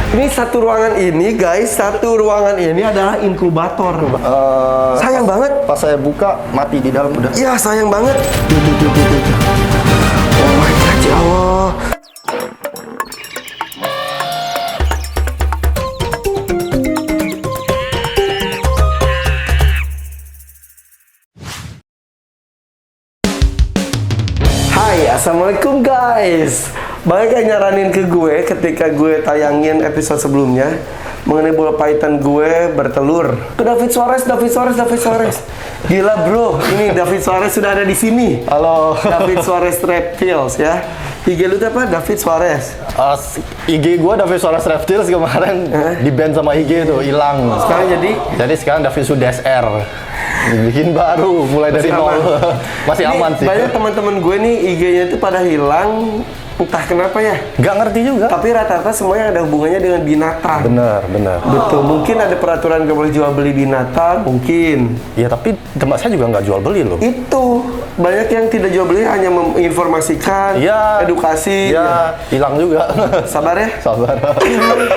Ini satu ruangan ini guys, satu ruangan ini adalah inkubator. Sayang banget. Pas saya buka, mati di dalam udah. Iya, sayang banget. Oh my god, ya Allah. Hai, assalamualaikum guys. Banyak yang nyaranin ke gue ketika gue tayangin episode sebelumnya mengenai bola python gue bertelur. Ke David Suarez. Gila bro, ini David Suarez sudah ada di sini. Halo. David Suarez Reptiles ya. IG lu tuh apa? David Suarez. IG gua David Suarez Reptiles kemarin di ban sama IG tuh hilang. Sekarang jadi sekarang David Sudes R. Bikin baru mulai dari nol. Masih ini aman sih. Banyak teman-teman gue nih IG-nya itu pada hilang. Entah kenapa ya. Nggak ngerti juga. Tapi rata-rata semuanya ada hubungannya dengan binatang. Benar. Betul, mungkin ada peraturan gak boleh jual beli binatang, mungkin. Ya tapi tempat saya juga nggak jual beli loh. Itu banyak yang tidak jual beli, hanya menginformasikan, Ya, edukasi. Ya, hilang juga. Sabar ya. Sabar.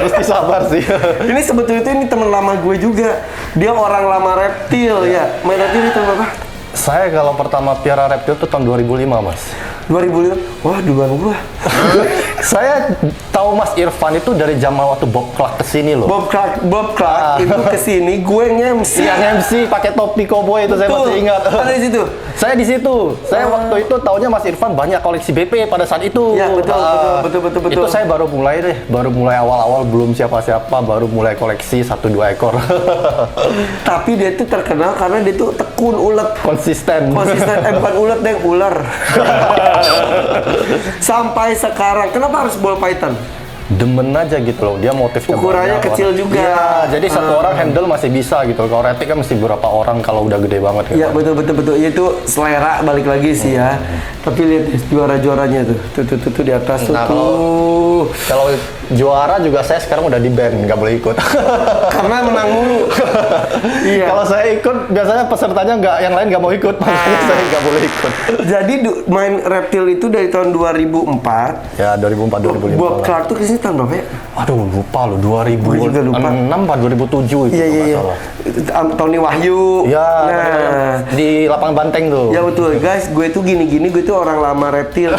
Mesti sabar sih. Ini sebetulnya ini teman lama gue juga. Dia orang lama reptil ya. Main reptil itu berapa? Saya kalau pertama piara reptil tuh tahun 2005 mas. 2005. Wah, duluan gua. Saya tahu Mas Irfan itu dari zaman waktu Bob Clark kesini loh. Bob Clark itu kesini, gue nge-MC. Yang MC pakai topi koboi itu saya masih ingat. Ada di situ. Saya di situ. Saya waktu itu taunya Mas Irfan banyak koleksi BP pada saat itu. Ya, betul. Itu saya baru mulai awal-awal belum siapa-siapa, baru mulai koleksi 1-2 ekor. Tapi dia itu terkenal karena dia itu tekun ulet. Konsisten. Bukan ulet deh, ular. Sampai sekarang, kenapa harus ball python? Demen aja gitu loh, dia motifnya ukurannya banyak, kecil juga. Iya, jadi satu orang handle masih bisa gitu. Kalau retik kan mesti berapa orang kalau udah gede banget kan. Iya, betul. Itu selera balik lagi sih ya. Tapi lihat juara-juaranya tuh. Tuh di atas tuh. Nah, kalau juara juga saya sekarang udah di ban, nggak boleh ikut. Karena menang mulu. Iya. Kalau saya ikut, biasanya pesertanya yang lain nggak mau ikut, makanya saya nggak boleh ikut. Jadi main reptil itu dari tahun 2004. Ya, 2004-2005. Bob Clark tuh kesini tahun berapa ya? Aduh, lupa loh, 2006 apa 2007 itu. Iya. Tony Wahyu. Ya, nah, di lapangan Banteng tuh. Ya betul, guys. Gue tuh gini-gini, gue tuh orang lama reptil.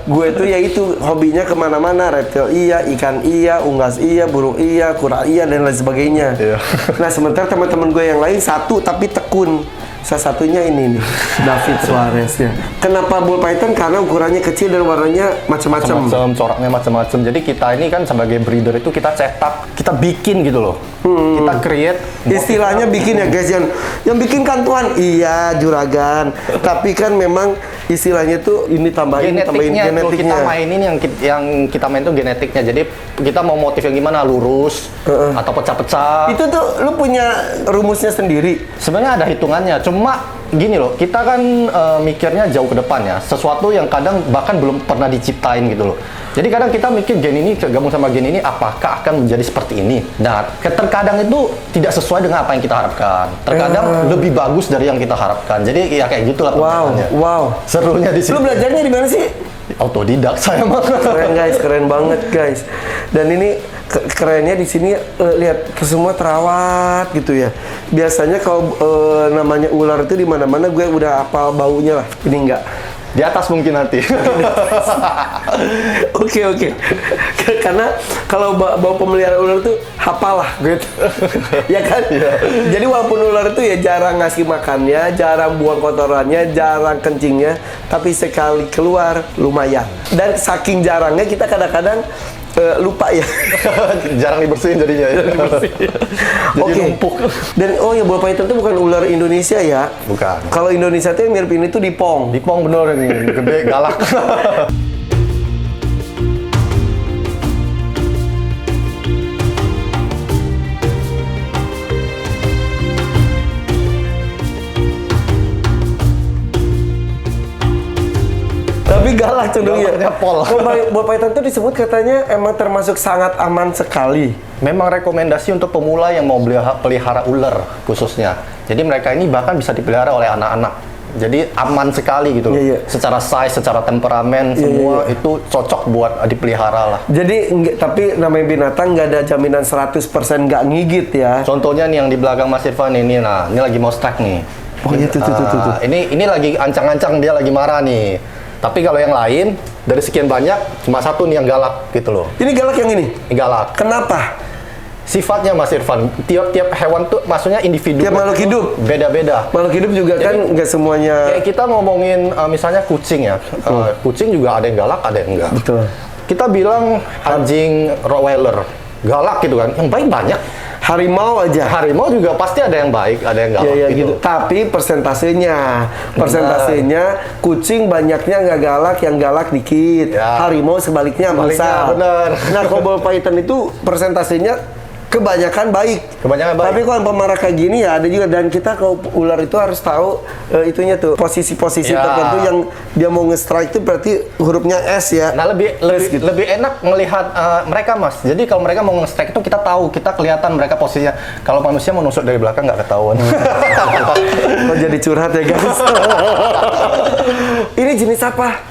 Gue tuh ya itu hobinya kemana-mana, reptil iya, ikan iya, unggas iya, burung iya, kura iya, dan lain sebagainya. Iya. Nah, sementara teman-teman gue yang lain satu tapi tekun. Salah satunya ini nih, David Suarez ya. Kenapa ball python? Karena ukurannya kecil dan warnanya macam-macam. Coraknya macam-macam. Jadi kita ini kan sebagai breeder itu kita cetak, kita bikin gitu loh. Kita create. Istilahnya bikin ya guys, yang bikin kan Tuhan. Iya, juragan. Tapi kan memang istilahnya tuh ini tambahin genetiknya. Kita main ini yang kita main tuh genetiknya. Jadi kita mau motif yang gimana, lurus atau pecah-pecah. Itu tuh lu punya rumusnya sendiri. Sebenarnya ada hitungannya. Cuma gini loh, kita kan mikirnya jauh ke depan ya. Sesuatu yang kadang bahkan belum pernah diciptain gitu loh. Jadi kadang kita mikir gen ini gabung sama gen ini apakah akan menjadi seperti ini. Nah, terkadang itu tidak sesuai dengan apa yang kita harapkan. Terkadang lebih bagus dari yang kita harapkan. Jadi ya kayak gitulah perbedaannya. Wow. Serunya di situ. Lu belajarnya di mana sih? Autodidak saya mah. Keren banget guys. Dan ini kerennya di sini lihat semua terawat gitu ya. Biasanya kalau namanya ular itu di mana-mana gue udah hafal baunya lah. Ini enggak. Di atas mungkin nanti. Oke. Karena kalau bau pemeliharaan ular itu hafal lah gitu. Ya kan? Yeah. Jadi walaupun ular itu ya jarang ngasih makannya, jarang buang kotorannya, jarang kencingnya, tapi sekali keluar lumayan. Dan saking jarangnya kita kadang-kadang lupa ya. Jarang dibersihin jadinya ya. Jadi numpuk. Dan ya ball python itu bukan ular Indonesia ya? Bukan. Kalau Indonesia tuh yang mirip ini tuh dipong. Dipong bener ini, gede, galak. Tapi galak cenderungnya. Pol. Ball python itu disebut katanya emang termasuk sangat aman sekali. Memang rekomendasi untuk pemula yang mau pelihara ular khususnya. Jadi mereka ini bahkan bisa dipelihara oleh anak-anak. Jadi aman sekali gitu loh. Iya, iya. Secara size, secara temperamen, Iya, semua iya. itu cocok buat dipelihara lah. Jadi tapi namanya binatang nggak ada jaminan 100% nggak ngigit ya. Contohnya nih yang di belakang Mas Irfan ini, nah ini lagi mau strike nih. Oh iya tuh. Ini lagi ancang-ancang, dia lagi marah nih. Tapi kalau yang lain dari sekian banyak cuma satu nih yang galak gitu loh. Ini galak yang ini. Ini galak. Kenapa? Sifatnya Mas Irfan, tiap hewan tuh maksudnya individu. Tiap makhluk hidup. Beda-beda. Makhluk hidup juga kan nggak semuanya. Kayak kita ngomongin misalnya kucing ya. Kucing juga ada yang galak, ada yang enggak. Betul. Kita bilang anjing Rottweiler galak gitu kan. Yang baik banyak. Harimau aja. Harimau juga pasti ada yang baik, ada yang galak Iya gitu. gitu. Tapi persentasenya kucing banyaknya nggak galak, yang galak dikit. Ya. Harimau sebaliknya Sebaliknya, bener. Nah, kalau ball python itu persentasenya kebanyakan baik. Kebanyakan baik. Tapi kalau pemarah kayak gini ya ada juga, dan kita kalau ular itu harus tahu itunya tuh posisi-posisi Ya. tertentu yang dia mau nge-strike itu berarti hurufnya S ya. Nah gitu. lebih enak melihat mereka Mas. Jadi kalau mereka mau nge-strike itu kita tahu, kita kelihatan mereka posisinya. Kalau manusia mau nusuk dari belakang nggak ketahuan. Kok jadi curhat ya guys. Ini jenis apa?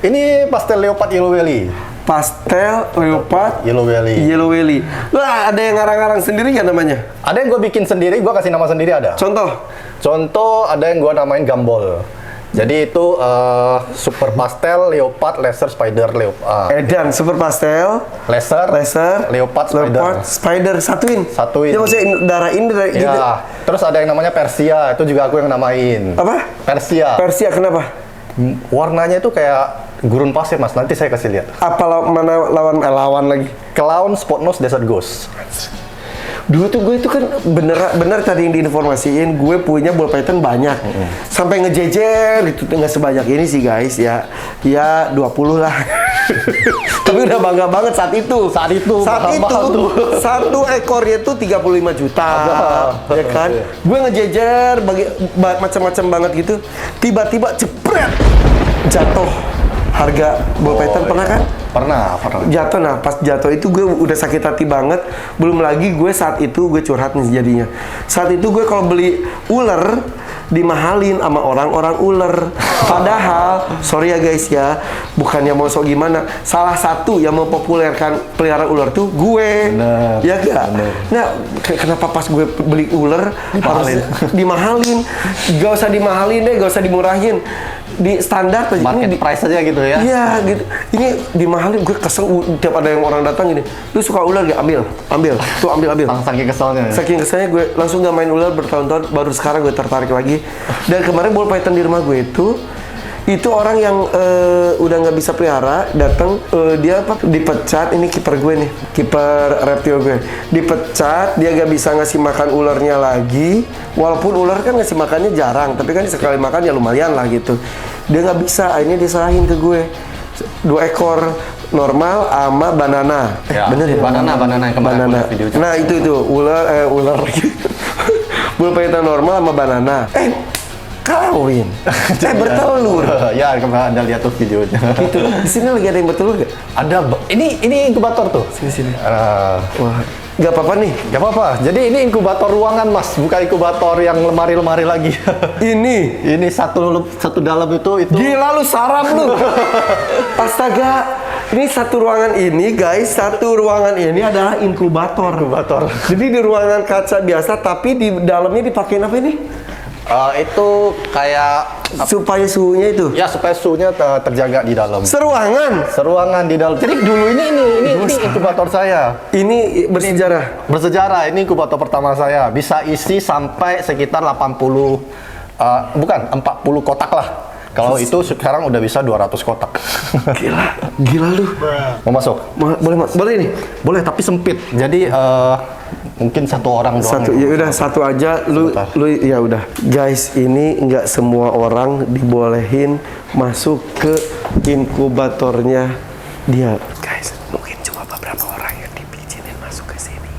Ini pastel leopard yellow belly. Pastel leopard Yellow belly. Yellow Belly. Wah, ada yang ngarang-ngarang sendiri ya namanya? Ada yang gue bikin sendiri, gue kasih nama sendiri ada. Contoh ada yang gue namain Gumball. Jadi itu super pastel leopard laser spider leopard. Edan super pastel, Laser leopard spider. Satuin. Satuin. Ya maksudnya darah ini dari gitu. Ya. Terus ada yang namanya Persia, itu juga aku yang namain. Apa? Persia. Persia kenapa? Warnanya itu kayak gurun pasir Mas, nanti saya kasih lihat. Apa mana lawan lagi? Clown spot nose desert ghost. Dulu tuh gue itu kan bener tadi yang diinformasiin, gue punya ball python banyak. Sampai ngejejer gitu, nggak sebanyak ini sih guys ya. Ya 20 lah. Tapi udah bangga banget saat itu. Saat itu satu ekornya tuh 35 juta. Ya kan? Gue ngejejer macam-macam banget gitu. Tiba-tiba jepret jatuh. Harga ball python pernah kan? Pernah. Jatuh, nah pas jatuh itu gue udah sakit hati banget. Belum lagi gue saat itu gue curhat nih jadinya. Saat itu gue kalau beli ular dimahalin sama orang-orang ular. Padahal, sorry ya guys ya, bukannya mau sok gimana. Salah satu yang mempopulerkan pelihara ular tuh gue. Bener. Ya gak? Nah, kenapa pas gue beli ular harus dimahalin? Gak usah dimahalin deh, gak usah dimurahin. Di standar aja. Market price aja gitu ya. Iya gitu. Ini dimahalin, gue kesel tiap ada yang orang datang gini. Lu suka ular gak? Ambil. Tuh ambil. Saking keselnya. Saking keselnya gue langsung gak main ular bertahun-tahun. Baru sekarang gue tertarik lagi. Dan kemarin ball python di rumah gue itu orang yang udah nggak bisa pelihara datang, dia dipecat. Ini kiper gue nih, kiper reptil gue dipecat. Dia gak bisa ngasih makan ularnya lagi, walaupun ular kan ngasih makannya jarang, tapi kan sekali makan ya lumayan lah gitu. Dia nggak bisa, akhirnya diserahin ke gue 2 ekor normal sama banana. Ya, Bener ya? banana yang kemarin aku lihat videonya. Nah itu ular lagi. Ball python normal sama banana. Kawin. Bertelur. Ya, kemarin Anda lihat tuh videonya. Gitu. Di sini lagi ada yang bertelur gak? Ada. Ini inkubator tuh. Sini. Wah, gak apa-apa nih. Gak apa-apa. Jadi ini inkubator ruangan Mas, bukan inkubator yang lemari-lemari lagi. Ini satu dalam itu. Gila lu, sarap lu. Astaga. Ini satu ruangan ini guys, adalah inkubator. Jadi di ruangan kaca biasa, tapi di dalamnya dipakein apa ini? Itu kayak Supaya suhunya itu. ya supaya suhunya terjaga di dalam. Seruangan. Di dalam. Jadi dulu ini inkubator saya. Ini bersejarah. Bersejarah, ini inkubator pertama saya. Bisa isi sampai sekitar 40 kotak lah. Kalau itu sekarang udah bisa 200 kotak. Gila lu. Mau masuk? Boleh nih. Boleh, tapi sempit. Jadi mungkin satu orang doang. Ya udah satu aja. Lu ya udah. Guys, ini nggak semua orang dibolehin masuk ke inkubatornya dia. Guys, mungkin cuma beberapa orang yang diizinin masuk ke sini.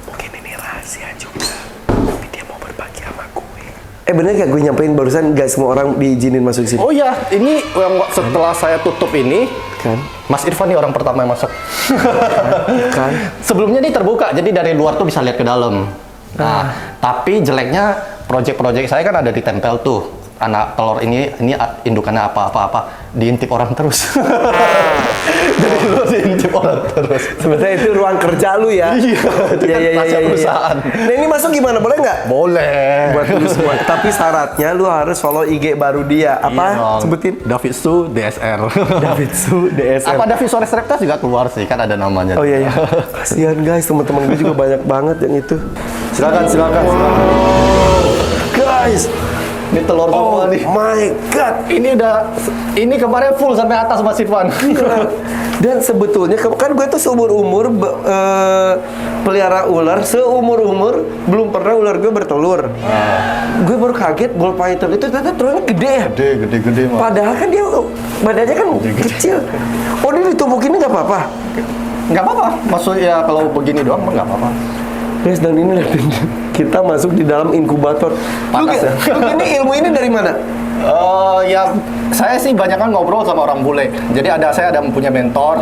Mungkin ini rahasia juga. Tapi dia mau berbagi sama gue. Bener gak gue nyampein barusan gak semua orang diizinin masuk sini? Oh ya, ini yang setelah saya tutup ini, Kan? Mas Irfan nih orang pertama yang masuk. Kan? Sebelumnya ini terbuka, jadi dari luar tuh bisa lihat ke dalam. Nah, tapi jeleknya project saya kan ada ditempel tuh. Anak telur ini indukannya apa diintip orang terus. Jadi lu diintip orang terus. Sebenarnya itu ruang kerja lu ya. Iya. Perusahaan. Nah ini masuk gimana? Boleh nggak? Boleh. Buat lu semua. Tapi syaratnya lu harus follow IG baru dia. Apa? Iya, Sebutin. David Su DSR. David Su DSR. Apa David Suarez Reptas juga keluar sih, kan ada namanya. Oh iya. Kasihan guys, teman-teman gue juga banyak banget yang itu. Silakan. Guys, Ini telur oh semua nih. my god. Ini kemarin full sampai atas Mas Irfan. Dan sebetulnya kan gue tuh seumur-umur pelihara ular, seumur-umur belum pernah ular gue bertelur. Gue baru kaget ball python itu ternyata telurnya gede ya. Gede Mas. Padahal kan dia badannya kan kecil. Oh dia ditumpukin nggak apa-apa. Nggak apa-apa. Maksudnya kalau begini doang mah nggak apa-apa. Guys, dan ini kita masuk di dalam inkubator. Panas ya? Lu ini ilmu ini dari mana? Ya saya sih banyak kan ngobrol sama orang bule. Jadi saya ada punya mentor,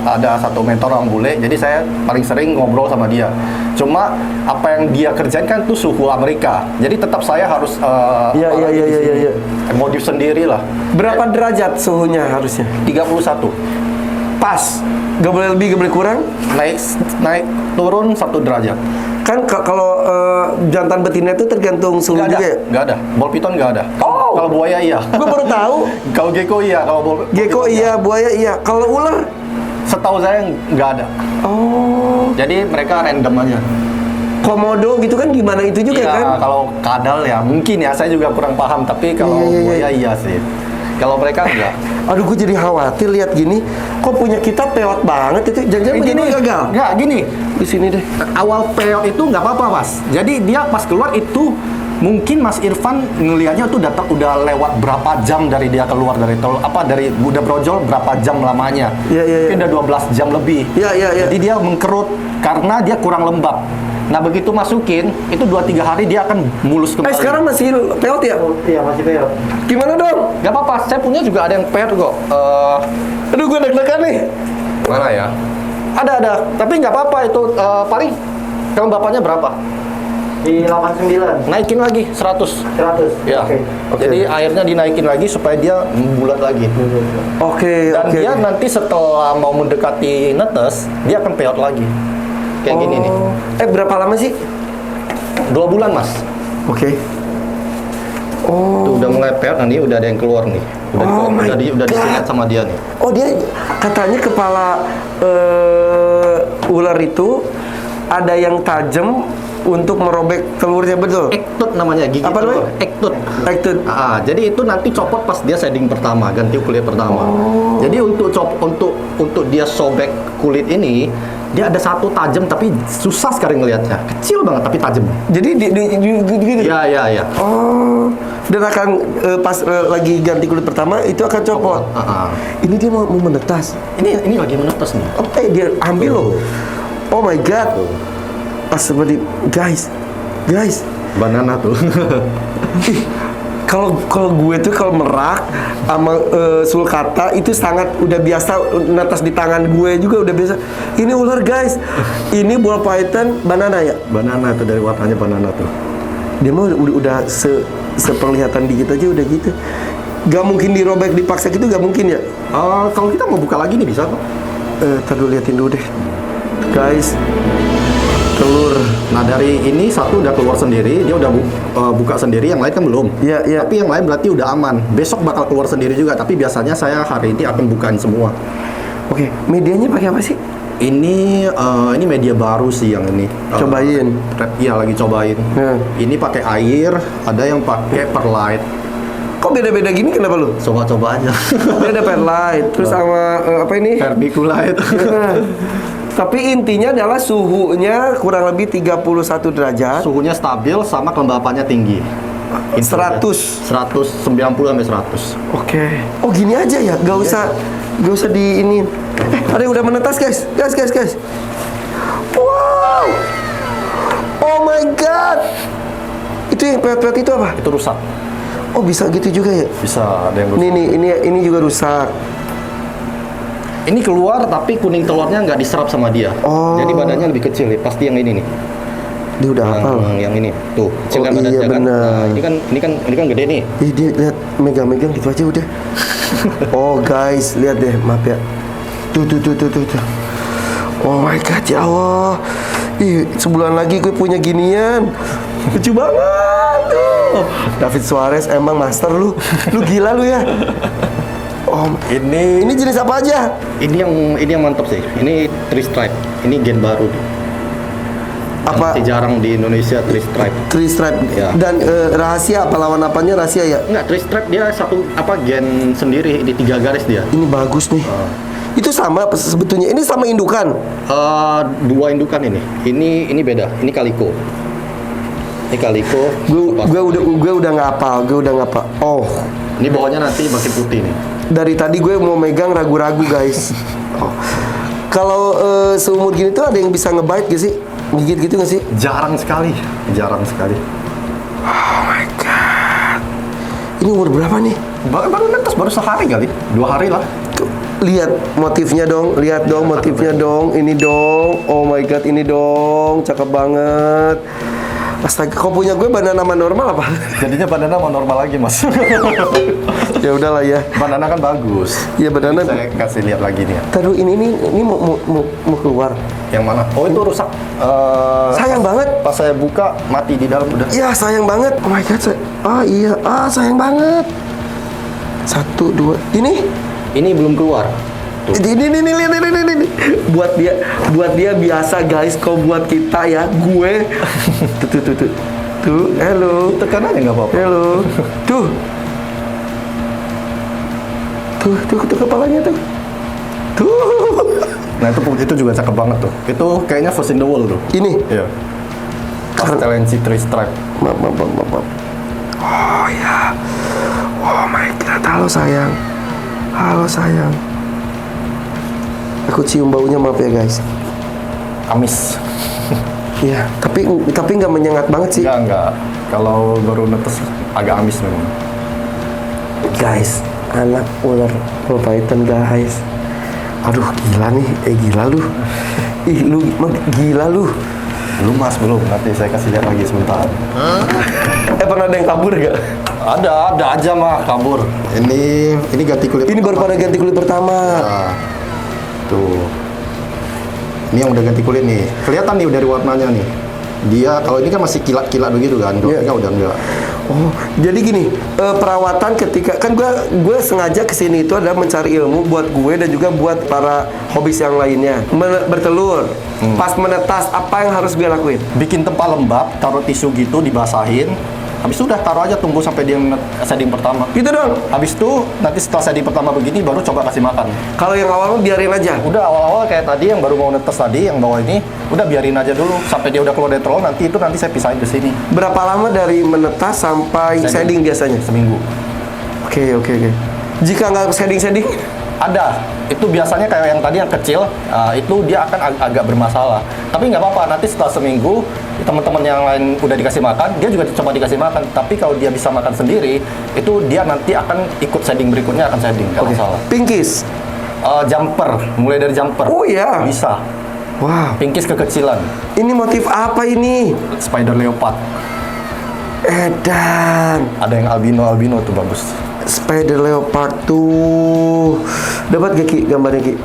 ada satu mentor orang bule. Jadi saya paling sering ngobrol sama dia. Cuma apa yang dia kerjain kan tuh suhu Amerika. Jadi tetap saya harus Iya. modif sendiri lah. Berapa derajat suhunya harusnya? 31. Pas. Gak boleh lebih, gak boleh kurang? Naik turun 1 derajat. Kan kalau jantan betina itu tergantung suhu Nggak ada, juga ya? nggak ada. Ball python nggak ada. Oh. Kalau buaya iya. Gue baru tahu. Kalau gecko iya. Kalau ball Gecko python iya, buaya iya. Kalau ular? setahu saya nggak ada. Oh. Jadi mereka random aja. Komodo gitu kan gimana itu juga Iya, kan? kalau kadal ya mungkin ya, saya juga kurang paham. Tapi kalau Iya. buaya iya sih. Kalau mereka enggak. Aduh, gue jadi khawatir lihat gini. Kok punya kita peot banget itu? Jangan-jangan begini gagal? Enggak, gini. Di sini deh. Awal peot itu nggak apa-apa, Mas. Jadi dia pas keluar itu mungkin Mas Irfan ngelihatnya tuh udah lewat berapa jam dari dia keluar dari dari udah brojol berapa jam lamanya. Iya. Mungkin udah 12 jam lebih. Iya. Jadi dia mengkerut karena dia kurang lembab. Nah begitu masukin, itu 2-3 hari dia akan mulus kembali. Sekarang masih peot ya? Iya masih peot. Gimana dong? Gak apa-apa, saya punya juga ada yang peot kok. Aduh, gue deg-degan nih. Mana ya? Ada. Tapi nggak apa-apa itu paling kelembapannya berapa? Di 89. Naikin lagi 100. 100. Ya. Oke. Jadi airnya dinaikin lagi supaya dia bulat lagi. Oke. Dan dia nanti setelah mau mendekati netes, dia akan peot lagi. Kayak gini nih. Berapa lama sih? 2 bulan, Mas. Oke. Oh. Tuh udah mulai peot, nanti udah ada yang keluar nih. Oh my Udah God. disikat sama dia nih. Oh, dia katanya kepala ular itu ada yang tajam untuk merobek telurnya, betul? Ektut namanya, gigi Apa telur. namanya? Ektut. Ektut. Jadi itu nanti copot pas dia shading pertama, ganti kulit pertama. Jadi untuk dia sobek kulit ini, dia ada satu tajam tapi susah sekali ngelihatnya. Kecil banget tapi tajam. Jadi gitu. Iya. Oh, dan akan pas lagi ganti kulit pertama itu akan copot. Ini dia mau menetas. Ini lagi menetas nih. Oh, dia ambil loh. Oh my god. Seperti guys. Banana tuh. Kalau gue tuh kalau merak sama sulcata itu sangat udah biasa, netas di tangan gue juga udah biasa. Ini ular guys. Ini ball python banana ya? Banana tuh, dari warnanya banana tuh. Dia mah udah sepenglihatan dikit aja udah gitu. Gak mungkin dirobek dipaksa gitu, gak mungkin ya? Kalau kita mau buka lagi nih bisa kok. Ntar dulu liatin dulu deh. Guys, telur. Nah dari ini satu udah keluar sendiri, dia udah buka sendiri, yang lain kan belum. Iya. Tapi yang lain berarti udah aman. Besok bakal keluar sendiri juga, tapi biasanya saya hari ini akan bukain semua. Oke, medianya pakai apa sih? Ini media baru sih yang ini. Cobain. Iya lagi cobain. Ini pakai air, ada yang pakai perlite. Kok beda-beda gini kenapa lu? Coba-coba aja. Dia ada perlite, terus sama apa ini? Vermiculite. Tapi intinya adalah suhunya kurang lebih 31 derajat. Suhunya stabil sama kelembapannya tinggi. 100. 190 sampai 100. Oke. Oh gini aja ya, gak usah di ini. Ada yang udah menetas guys. Wow. Oh my god. Itu yang peot-peot itu apa? Itu rusak. Oh bisa gitu juga ya? Bisa ada yang rusak. Ini juga rusak. Ini keluar tapi kuning telurnya nggak diserap sama dia. Oh. Jadi badannya lebih kecil nih, pasti yang ini nih. Dia udah hafal. Yang ini tuh, kecil kan Oh, badannya iya, kan. benar. Nah, ini kan gede nih. Ih, dia lihat megang-megang gitu aja udah. Oh guys, lihat deh, maaf ya. Tuh. Oh my god, ya Allah. Ih, sebulan lagi gue punya ginian. Lucu banget tuh. David Suarez emang master lu. Lu gila lu ya. Oh, ini jenis apa aja? Ini yang mantap sih. Ini three stripe. Ini gen baru. Apa? Masih jarang di Indonesia three stripe. Three stripe. Ya. Dan rahasia apa lawan apanya rahasia ya? Enggak, three stripe dia satu gen sendiri di 3 garis dia. Ini bagus nih. Itu sama sebetulnya. Ini sama indukan. 2 indukan ini. Ini beda. Ini Calico. Ini Calico. Gue udah nggak hafal. Oh, Ini bawahnya nanti makin putih nih. dari tadi gue mau megang ragu-ragu guys. Oh. Kalau seumur gini tuh ada yang bisa ngebite gak sih? Gigit gitu gak sih? Jarang sekali. Oh my god. Ini umur berapa nih? Baru netes, baru sehari kali. 2 hari lah. Tuh, lihat motifnya dong. Lihat dong motifnya dong. Ini dong. Oh my god, ini dong. Cakep banget. Astaga, kau punya gue banana normal apa? Jadinya banana mau normal lagi, Mas. Ya udahlah ya. Banana kan bagus. Ya banana. Saya kasih lihat lagi nih ya. Taruh ini mau keluar. Yang mana? Oh, itu rusak. Sayang banget. Pas saya buka, mati di dalam udah. Ya sayang banget. Oh my god. Iya. Sayang banget. 1, 2. Ini belum keluar. Tuh. Ini. Buat dia biasa guys. Kau buat kita ya. Gue. Tuh. Hello. Tekanannya nggak apa-apa. Hello. Tuh kepalanya tuh. Nah itu juga cakep banget tuh. Itu kayaknya first in the world tuh. Ini. Iya. Castellancy three stripe. Maaf. Oh ya. Oh my god. Halo sayang. Aku cium baunya, maaf ya guys. Amis. Iya. Tapi nggak menyengat banget sih. Enggak. Kalau baru netes agak amis memang. Guys, anak ular Pearl Python guys. Aduh gila nih. Gila lu. Ih lu gila lu. Belum Mas, belum. Nanti saya kasih lihat lagi sebentar. Pernah ada yang kabur gak? Ada aja mah kabur. Ini ganti kulit. Ini baru pada ganti kulit pertama. Nah, tuh. Ini yang udah ganti kulit nih. Kelihatan nih dari warnanya nih. Dia kalau ini kan masih kilat-kilat begitu kan. Iya. Ini udah enggak. Oh, jadi gini, perawatan ketika kan gue sengaja kesini itu adalah mencari ilmu buat gue dan juga buat para hobis yang lainnya. Bertelur, pas menetas apa yang harus gue lakuin? Bikin tempat lembab, taruh tisu gitu, dibasahin. Habis itu udah taruh aja, tunggu sampai dia setting pertama. Gitu dong. Habis itu nanti setelah setting pertama begini baru coba kasih makan. Kalau yang awal biarin aja. Udah awal-awal kayak tadi yang baru mau netes tadi yang bawah ini, udah biarin aja dulu sampai dia udah keluar dari telur. Nanti saya pisahin ke sini. Berapa lama dari menetas sampai shading biasanya? Seminggu. Oke. Jika nggak shading? Ada. Itu biasanya kayak yang tadi yang kecil, itu dia akan agak bermasalah. Tapi nggak apa-apa, nanti setelah seminggu, teman-teman yang lain udah dikasih makan, dia juga coba dikasih makan. Tapi kalau dia bisa makan sendiri, itu dia nanti akan ikut shading berikutnya akan shading, nggak masalah. Pinkies? Jumper, mulai dari jumper. Oh iya? Bisa. Wow. Pinkies kekecilan. Ini motif apa ini? Spider leopard. Edan. Ada yang albino tuh bagus. Spider leopard tuh. Dapat gak Ki gambarnya Ki?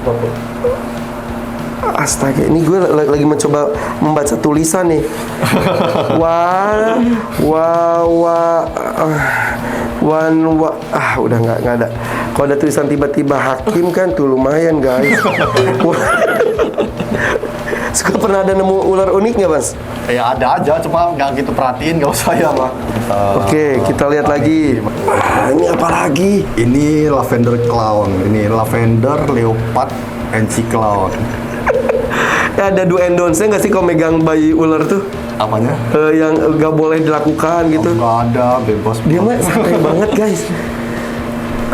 Astaga, ini gue lagi mencoba membaca tulisan nih. Udah nggak ada. Kalau ada tulisan tiba-tiba hakim kan tuh lumayan guys. Suka pernah ada nemu ular unik nggak Mas? Ya ada aja, cuma nggak gitu perhatiin, nggak usah ya Pak. Oke, kita lihat lagi. Ini apa lagi? Ini lavender clown, ini lavender leopard NC clown. Ada do and don'ts-nya nggak sih kalau megang bayi ular tuh? Apanya? Yang nggak boleh dilakukan gitu. Nggak ada, bebas. Dia mah santai banget guys.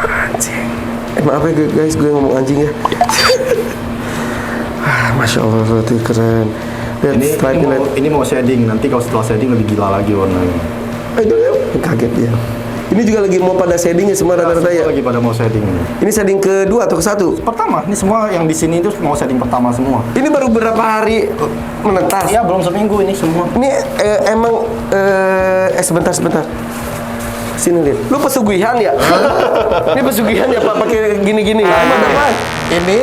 Anjing. Maaf ya guys, gue ngomong anjing ya. Masya Allah, itu keren. Lihat, ini mau shading, nanti kalau setelah shading lebih gila lagi warnanya. Itu ya, kaget dia. Ini juga lagi mau pada shading ya semua rata-rata ya. Lagi pada mau shading ini. Ini shading kedua atau ke satu? Pertama, ini semua yang di sini itu mau shading pertama semua. Ini baru berapa hari menetas? Iya, belum seminggu ini semua. Ini emang sebentar. Sini lihat. Lu pesugihan ya? Ini pesugihan ya Pak pakai gini-gini. Ini,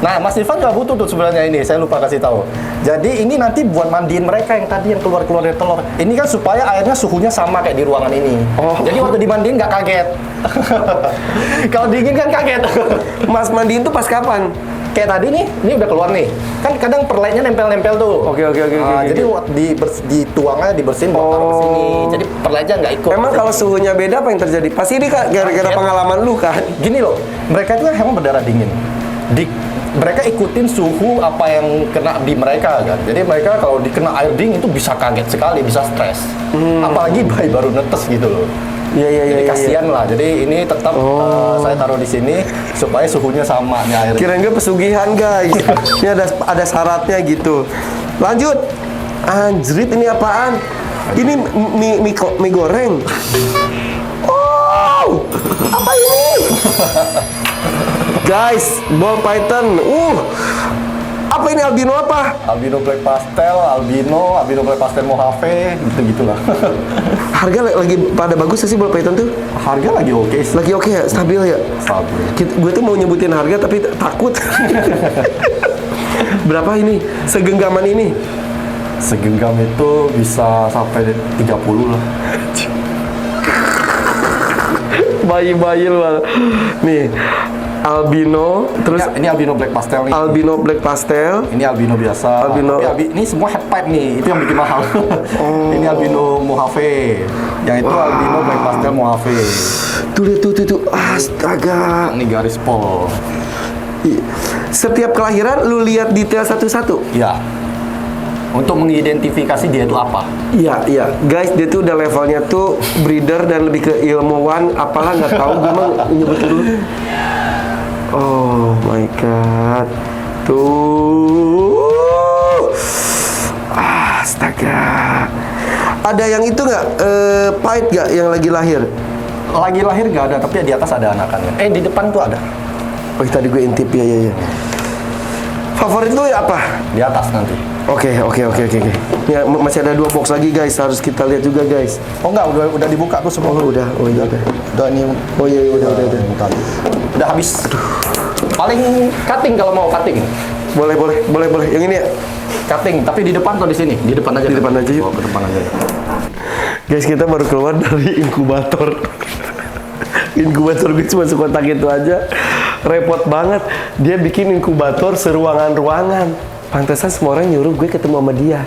nah Mas Ivan nggak butuh tuh sebenarnya ini. Saya lupa kasih tahu. Jadi ini nanti buat mandiin mereka yang tadi yang keluar dari telur. Ini kan supaya airnya suhunya sama kayak di ruangan ini. Oh. Jadi waktu dimandiin nggak kaget. Kalau dingin kan kaget. Mas mandiin tuh pas kapan? Kayak tadi nih, ini udah keluar nih. Kan kadang perletnya nempel-nempel tuh. Oke. Jadi dituangnya dibersihin bawa taruh ke sini. Jadi perletnya nggak ikut. Emang kalau suhunya beda apa yang terjadi? Pasti ini Kak gara-gara pengalaman lu kan? Gini loh, mereka itu kan emang berdarah dingin. Mereka ikutin suhu apa yang kena di mereka kan. Jadi mereka kalau dikena air dingin itu bisa kaget sekali, bisa stres. Apalagi bayi baru netes gitu loh. Iya. Jadi kasihan lah. Jadi ini tetap saya taruh di sini supaya suhunya sama nih air. Kirain gue pesugihan guys. Ini ada syaratnya gitu. Lanjut. Anjrit ini apaan? Ini mie goreng. Oh, apa ini? Guys, ball python. Apa ini albino apa? Albino black pastel, albino black pastel Mojave, gitu-gitulah. Harga lagi pada bagus sih ball python tuh. Harga lagi oke sih. Lagi oke ya, stabil ya. Stabil. Gue tuh mau nyebutin harga tapi takut. Berapa ini? Segenggaman ini? Segenggam itu bisa sampai 30 lah. Bayi-bayi lu. Nih, albino, terus ini albino black pastel nih. albino black pastel. Ini albino biasa. Albino. Tapi ini semua head pipe nih, itu yang bikin mahal. Ini albino Mojave. Yang itu albino black pastel Mojave. Tuh. Astaga. Ini garis pol. Setiap kelahiran lu lihat detail satu-satu. Ya. Untuk mengidentifikasi dia itu apa. Iya. Guys, dia tuh udah levelnya tuh breeder dan lebih ke ilmuwan. Apalah nggak tahu gue mah nyebut dulu. Oh my god. Tuh. Astaga. Ada yang itu nggak? Pahit nggak yang lagi lahir? Lagi lahir nggak ada, tapi di atas ada anakannya. Di depan tuh ada. Oh tadi gue intip ya. Favorit lu ya apa? Di atas nanti. Oke. Ya masih ada 2 box lagi guys, harus kita lihat juga guys. Oh enggak, udah dibuka tuh semua. Oh udah. Udah ini. Oh iya udah. Udah habis. Paling cutting kalau mau cutting. Boleh. Yang ini ya. Cutting, tapi di depan atau di sini? Di depan aja. Di depan aja yuk. Oh, ke depan aja. Guys, kita baru keluar dari inkubator. Inkubator gue cuma sekotak itu aja. Repot banget. Dia bikin inkubator seruangan-ruangan. Pantesan semua orang nyuruh gue ketemu sama dia.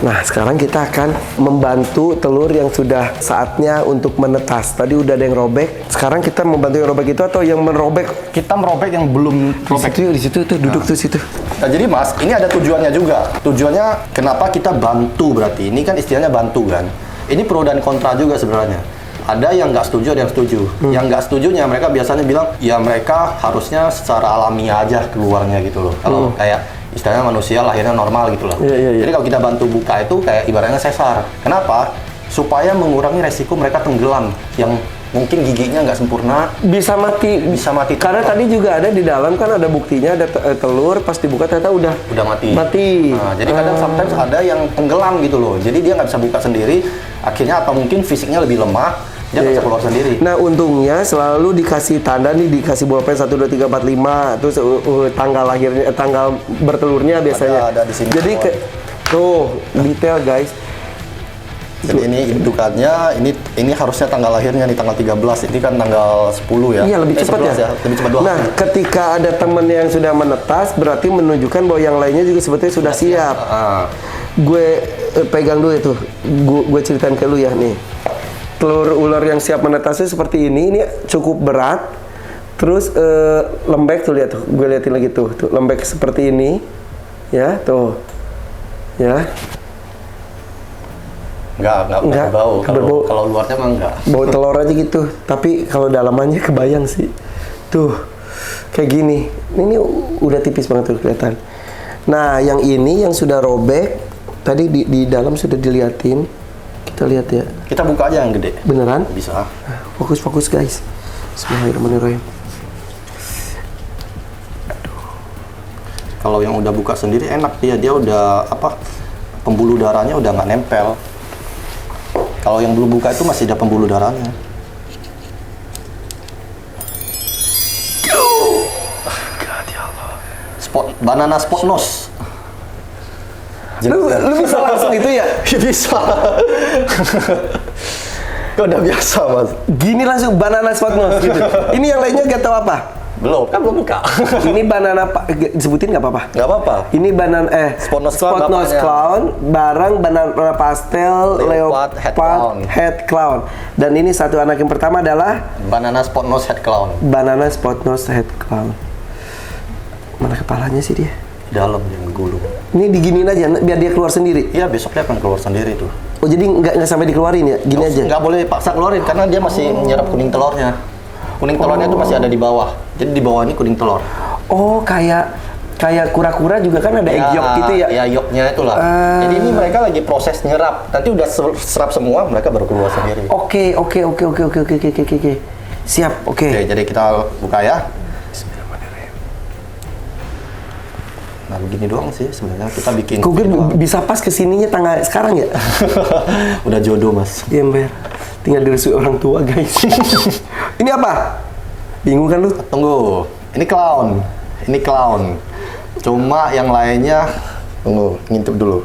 Nah, sekarang kita akan membantu telur yang sudah saatnya untuk menetas. Tadi udah ada yang robek. Sekarang kita membantu yang robek itu atau yang merobek? Kita merobek yang belum robek. Di situ tuh duduk tuh situ. Nah, jadi Mas, ini ada tujuannya juga. Tujuannya kenapa kita bantu berarti? Ini kan istilahnya bantu kan. Ini pro dan kontra juga sebenarnya. Ada yang nggak setuju, ada yang setuju. Yang nggak setujunya mereka biasanya bilang, ya mereka harusnya secara alamiah aja keluarnya gitu loh. Kalau kayak istilahnya manusia lahirnya normal gitu loh. Iya. Jadi kalau kita bantu buka itu kayak ibaratnya sesar. Kenapa? Supaya mengurangi resiko mereka tenggelam yang mungkin giginya nggak sempurna. Bisa mati. Karena tadi juga ada di dalam kan ada buktinya ada telur pas dibuka ternyata udah mati. Nah, jadi kadang sometimes ada yang tenggelam gitu loh. Jadi dia nggak bisa buka sendiri. Akhirnya atau mungkin fisiknya lebih lemah. Dia nggak bisa keluar sendiri. Nah, untungnya selalu dikasih tanda nih, dikasih bolpen 1, 2, 3, 4, 5, terus tanggal lahirnya, tanggal bertelurnya biasanya. Ada di sini. Jadi tuh detail guys. Jadi ini indukannya, ini harusnya tanggal lahirnya nih tanggal 13. Ini kan tanggal 10 ya. Iya, lebih cepat ya. Lebih cepat 2 hari. Nah, ketika ada teman yang sudah menetas, berarti menunjukkan bahwa yang lainnya juga sebetulnya sudah siap. Gue pegang dulu itu. Gue ceritain ke lu ya nih. Telur ular yang siap menetasnya seperti ini cukup berat. Terus lembek tuh lihat tuh. Gue liatin lagi tuh lembek seperti ini. Ya, tuh. Ya. Enggak bau. Kalau luarnya mah enggak. Bau telur aja gitu. Tapi kalau dalamannya kebayang sih. Tuh. Kayak gini. Ini udah tipis banget tuh kelihatan. Nah, yang ini yang sudah robek, tadi di dalam sudah diliatin. kita lihat ya. Kita buka aja yang gede. Beneran? Bisa. Fokus guys. Bismillahirrahmanirrahim. Kalau yang udah buka sendiri enak dia udah apa? Pembuluh darahnya udah nggak nempel. Kalau yang belum buka itu masih ada pembuluh darahnya. Banana spot nose. Lu bisa langsung itu ya? Bisa. Kok udah biasa, Mas. Gini langsung banana spot nose gitu. Ini yang lainnya gak tahu apa? Belum, kan belum buka. Ini banana disebutin nggak apa-apa? Nggak apa-apa. Ini banana Spot nose clown barang banana pastel Leopard head clown. Dan ini satu anak yang pertama adalah Banana spot nose head clown. banana spot nose head clown. Mana kepalanya sih dia? Dalam yang gulung. Ini diginiin aja biar dia keluar sendiri. Iya, besok dia akan keluar sendiri tuh. Oh, jadi nggak sampai dikeluarin ya? Gini aja. Nggak boleh paksa keluarin karena dia masih menyerap kuning telurnya. Kuning telurnya itu masih ada di bawah. Jadi di bawah ini kuning telur. Oh, kayak kura-kura juga kan ada egg yolk gitu ya? Ya, yolknya itulah. Jadi ini mereka lagi proses nyerap. Nanti udah serap semua, mereka baru keluar sendiri. Oke. Siap, oke. Oke, jadi kita buka ya. Nah, begini doang sih sebenarnya kita bikin. Kok gue bisa pas kesininya tanggal sekarang ya? Udah jodoh, Mas. Iya, Ember. Tinggal direstui orang tua, guys. Ini apa? Bingung kan lu? Tunggu. Ini clown. Ini clown. Cuma yang lainnya tunggu, ngintip dulu.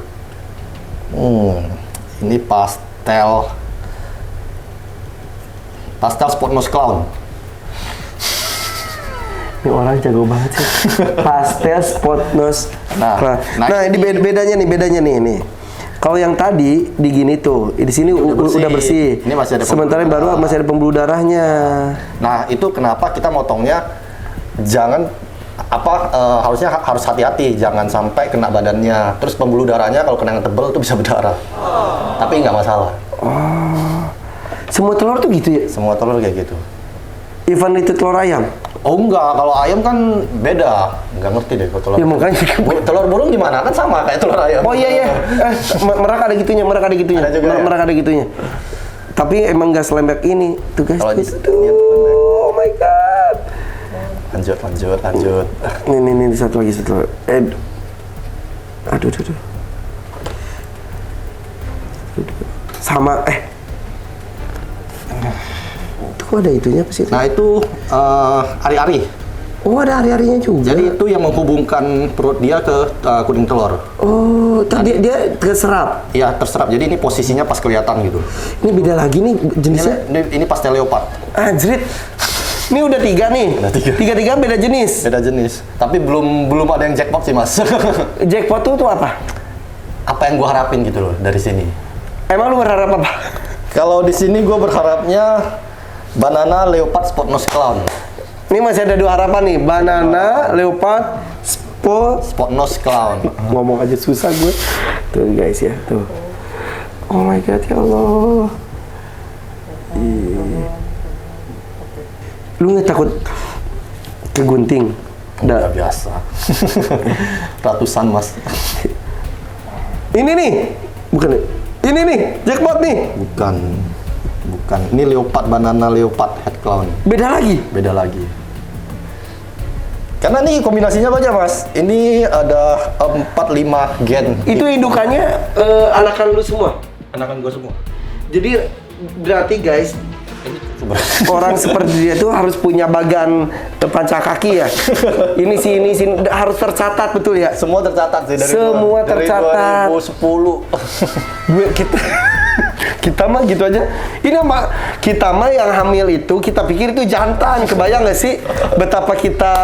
Ini pastel spot nose clown. Ini orang jago banget sih. Pastel spot nose. Nah, ini bedanya nih ini. Kalau yang tadi di gini tuh, di sini udah bersih. Ini masih ada. Sementara yang baru masih ada pembuluh darahnya. Nah, itu kenapa kita motongnya jangan harusnya harus hati-hati, jangan sampai kena badannya. Terus pembuluh darahnya kalau kena yang tebel itu bisa berdarah. Tapi nggak masalah. Oh. Semua telur tuh gitu ya? Semua telur kayak gitu. Even itu telur ayam? Oh enggak, kalau ayam kan beda. Nggak ngerti deh kalau telur. Ya makanya. Telur burung gimana? Kan sama kayak telur ayam. Oh iya. Merak ada gitunya. Ada juga, ya? Merak ada gitunya. Tapi emang nggak selembek ini. Tuh guys. Kalau Oh my god. Lanjut. Ini satu lagi. Aduh. Sama itu kok ada itunya apa sih? Nah itu ari-ari. Oh, ada ari-arinya juga. Jadi itu yang menghubungkan perut dia ke kuning telur. Oh, tadi dia terserap. Iya, terserap. Jadi ini posisinya pas kelihatan gitu. Ini beda lagi nih jenisnya. Ini pastel leopard. Anjrit. Ini udah 3 nih. Udah 3. Tiga beda jenis. Beda jenis. Tapi belum ada yang jackpot sih, Mas. Jackpot tuh apa? Apa yang gua harapin gitu loh dari sini. Emang lu berharap apa? Kalau di sini gua berharapnya banana leopard spot nose clown. Ini masih ada 2 harapan nih. Banana leopard spot nose clown. Ngomong aja susah gue. Tuh guys ya, tuh. Oh my god, ya Allah. Lu nggak takut kegunting? Udah biasa. Ratusan, Mas. Ini nih, bukan? Ini nih, jackpot nih. Bukan. Ini banana leopard head clown. Beda lagi. Karena nih kombinasinya banyak, Mas. Ini ada 4-5 gen. Itu indukannya anakan lu semua? Anakan gua semua. Jadi berarti guys, orang seperti dia tuh harus punya bagan panca kaki ya. ini sini harus tercatat betul ya. Semua tercatat sih dari semua tercatat. 2010. Kita mah gitu aja. Ini mah kita mah yang hamil itu kita pikir itu jantan. Kebayang nggak sih betapa kita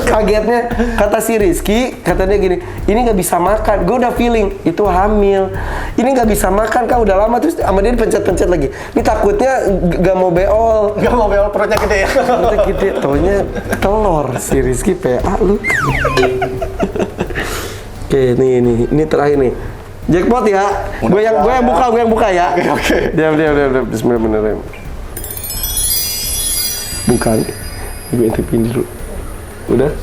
kagetnya. Kata si Rizky, katanya gini, ini nggak bisa makan. Gue udah feeling itu hamil. Ini nggak bisa makan, kak udah lama terus sama dia pencet lagi. Ini takutnya gak mau beol. Gak mau beol, perutnya gede ya. Perutnya gede, taunya telur si Rizky PA lu. Oke, ini terakhir nih. Jackpot ya. Gue yang buka ya. Oke. Diam. Bismillahirrahmanirrahim. Bukan. Gue intipin dulu. Udah?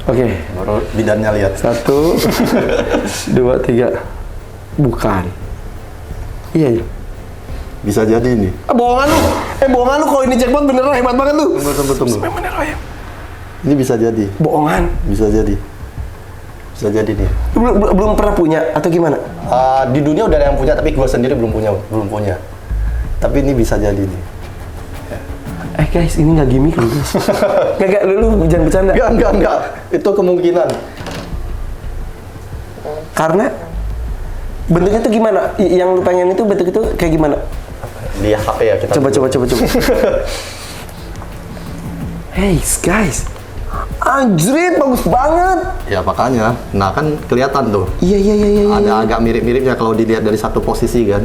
Oke. Baru bidannya lihat. 1, 2, 3. Bukan. Iya, iya. Bisa jadi nih. Bohongan lu. Bohongan lu, kalau ini jackpot beneran hebat banget lu. Tunggu. Bener ya. Ini bisa jadi. Bohongan. Bisa jadi. Bisa jadi nih. Lu belum pernah punya atau gimana? Di dunia udah ada yang punya, tapi gue sendiri belum punya. Tapi ini bisa jadi nih. Guys, ini nggak gimmick loh guys. Nggak, lu jangan bercanda. Enggak. Itu kemungkinan. Karena bentuknya tuh gimana? Yang lu pengen itu bentuk itu kayak gimana? Di HP ya kita. Coba. Hey guys, anjrit bagus banget. Ya makanya, nah kan kelihatan tuh. Iya. Ada agak mirip-miripnya kalau dilihat dari satu posisi kan.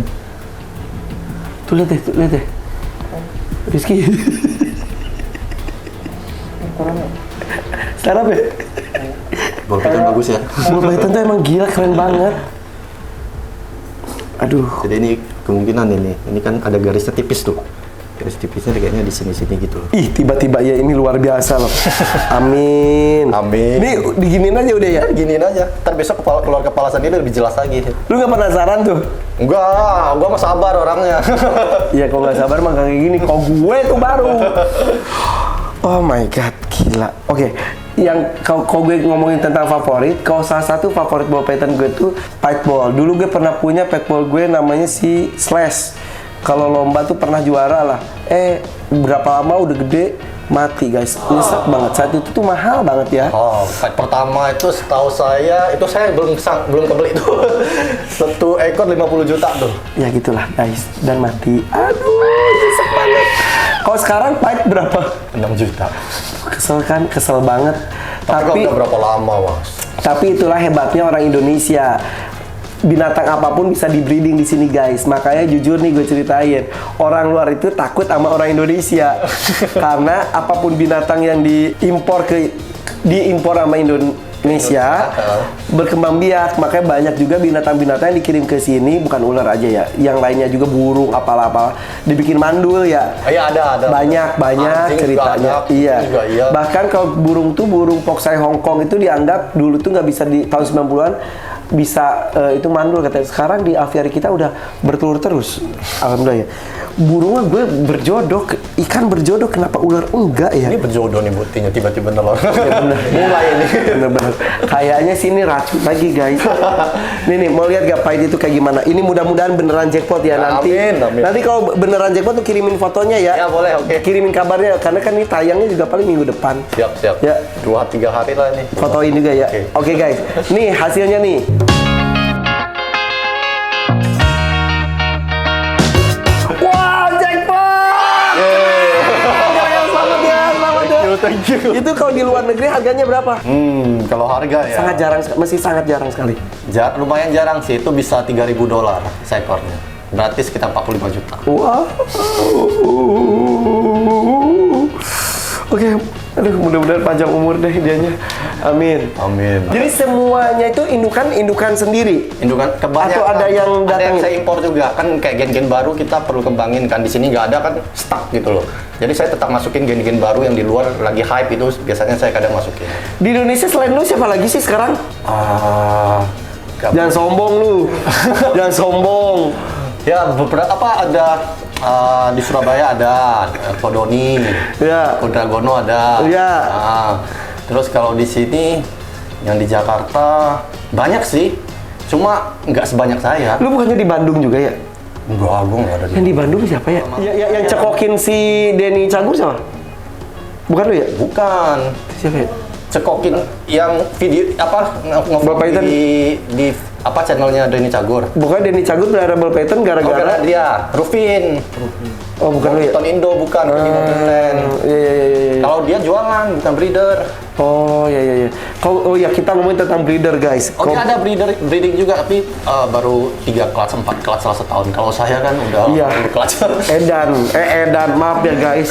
Tuh lihat deh. Rizky. Sarap ya? Ballpoint bagus ya. Ballpoint tuh emang gila, keren banget. Aduh. Jadi ini kemungkinan ini kan ada garisnya tipis tuh. Garis tipisnya kayaknya di sini-sini gitu loh. Ih, tiba-tiba ya ini luar biasa loh. Amin. Ini diginiin aja udah ya? Giniin aja. Ntar besok keluar kepala sendiri lebih jelas lagi. Lu nggak penasaran tuh? Enggak, gua mah sabar orangnya. Iya, kalau nggak sabar mah kayak gini. Kok gue tuh baru. Oh my god, gila. Oke, yang kalau gue ngomongin tentang favorit, kalau salah satu favorit ball pattern gue tuh Paintball. Dulu gue pernah punya Paintball gue namanya si Slash. Kalau lomba tuh pernah juara lah. Berapa lama udah gede mati guys. Nyesek banget. Saat itu tuh mahal banget ya. Oh, fight pertama itu setahu saya belum kebeli itu. Satu ekor 50 juta tuh. Ya gitulah guys. Dan mati. Aduh, nyesek banget. Kalau sekarang fight berapa? 6 juta. Kesel kan? Kesel banget. Tapi udah berapa lama, Mas? Tapi itulah hebatnya orang Indonesia. Binatang apapun bisa di-breeding di sini guys. Makanya jujur nih gue ceritain, orang luar itu takut sama orang Indonesia. Karena apapun binatang yang diimpor sama Indonesia berkembang biak. Makanya banyak juga binatang-binatang yang dikirim ke sini, bukan ular aja ya. Yang lainnya juga burung apalah dibikin mandul ya. Iya ada. Banyak Anjing ceritanya. juga ada, Iya. juga iya. Bahkan kalau burung Poksai Hong Kong itu dianggap dulu tuh nggak bisa di tahun 90-an bisa itu mandul katanya. Sekarang di aviari kita udah bertelur terus. Alhamdulillah ya. Burungnya gue berjodoh, ikan berjodoh, kenapa ular enggak ya? Ini berjodoh nih buktinya tiba-tiba nelor. Ya bener. Mulai ini. Bener-bener. Kayaknya sih ini racun lagi guys. Nih mau lihat gak Pait itu kayak gimana? Ini mudah-mudahan beneran jackpot ya nanti. Amin. Nanti kalau beneran jackpot tuh kirimin fotonya ya. Ya boleh, oke. Kirimin kabarnya karena kan ini tayangnya juga paling minggu depan. Siap. Ya. 2-3 hari lah ini. Fotoin juga ya. Oke guys. Nih hasilnya nih. Wah, jackpot! Selamat ya. Thank you. Itu kalau di luar negeri harganya berapa? Kalau harga ya. Masih sangat jarang sekali. Lumayan jarang sih, itu bisa $3.000 seekornya. Berarti sekitar 45 juta. Wow. Oke, aduh mudah-mudahan panjang umur deh dianya. Amin. Jadi semuanya itu indukan sendiri. Indukan kebanyakan. Atau ada yang Ada datang yang saya impor juga. Kan kayak gen-gen baru kita perlu kembangin kan, di sini nggak ada kan, stuck gitu loh. Jadi saya tetap masukin gen-gen baru yang di luar lagi hype itu, biasanya saya kadang masukin. Di Indonesia selain lu siapa lagi sih sekarang? Jangan sombong lu. Jangan sombong. Ya beberapa ada di Surabaya ada Kodoni, Ya. Kodragono ada. Iya. Terus kalau di sini yang di Jakarta banyak sih, cuma nggak sebanyak saya. Lu bukannya di Bandung juga ya? Enggak, gue nggak ada. Yang di Bandung siapa ya? Yang cekokin si Denny Cagur siapa? Bukan lu ya? Bukan. Siapa ya? Cekokin yang video apa Bapak Itan? di apa channelnya Denny Cagur. Bukan Denny Cagur berada Ball Python gara-gara dia Rufin. Oh, bukan lu ya? Ton Indo bukan, Indo Thailand. Iya. Kalau dia jualan bukan breeder. Oh, iya. Oh ya, kita ngomongin tentang breeder, guys. Oh, dia ada breeding juga, tapi baru 3 kelas, 4 kelas salah setahun. Kalau saya kan udah Iya. kelas. Edan, maaf ya, guys.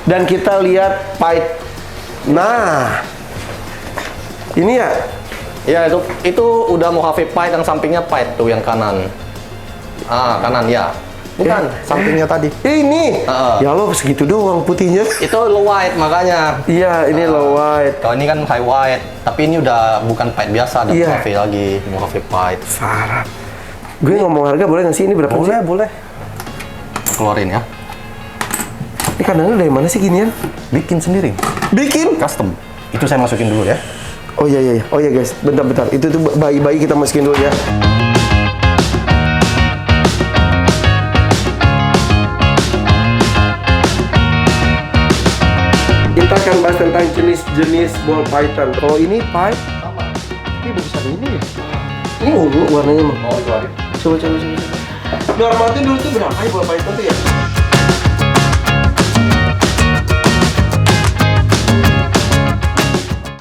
Dan kita lihat Pait. Nah, ini ya. Ya, itu udah Mojave Pait, yang sampingnya Pait tuh yang kanan. Kanan ya. Bukan, sampingnya tadi. Ini. Ya lo segitu doang putihnya. Itu low white makanya. Iya, ini low white. Kalau ini kan high white, tapi ini udah bukan Pait biasa, ada Iya. Mojave lagi, Mojave Pait. Farah. Gue ngomong harga boleh nggak sih? Ini berapa sih? Boleh. Keluarin ya. Ini kandangnya dari mana sih ginian? Bikin sendiri. Bikin? Custom. Itu saya masukin dulu ya. Oh iya. Oh iya guys, bentar. Itu tuh bayi-bayi kita masukin dulu ya. Kita akan bahas tentang jenis-jenis ball python. Kalau ini pipe, Sama. Ini bisa ini ya. ini ungu warnanya mah. Mau keluarin. Coba. Normal tuh dulu tuh berapa ya ball python tuh ya?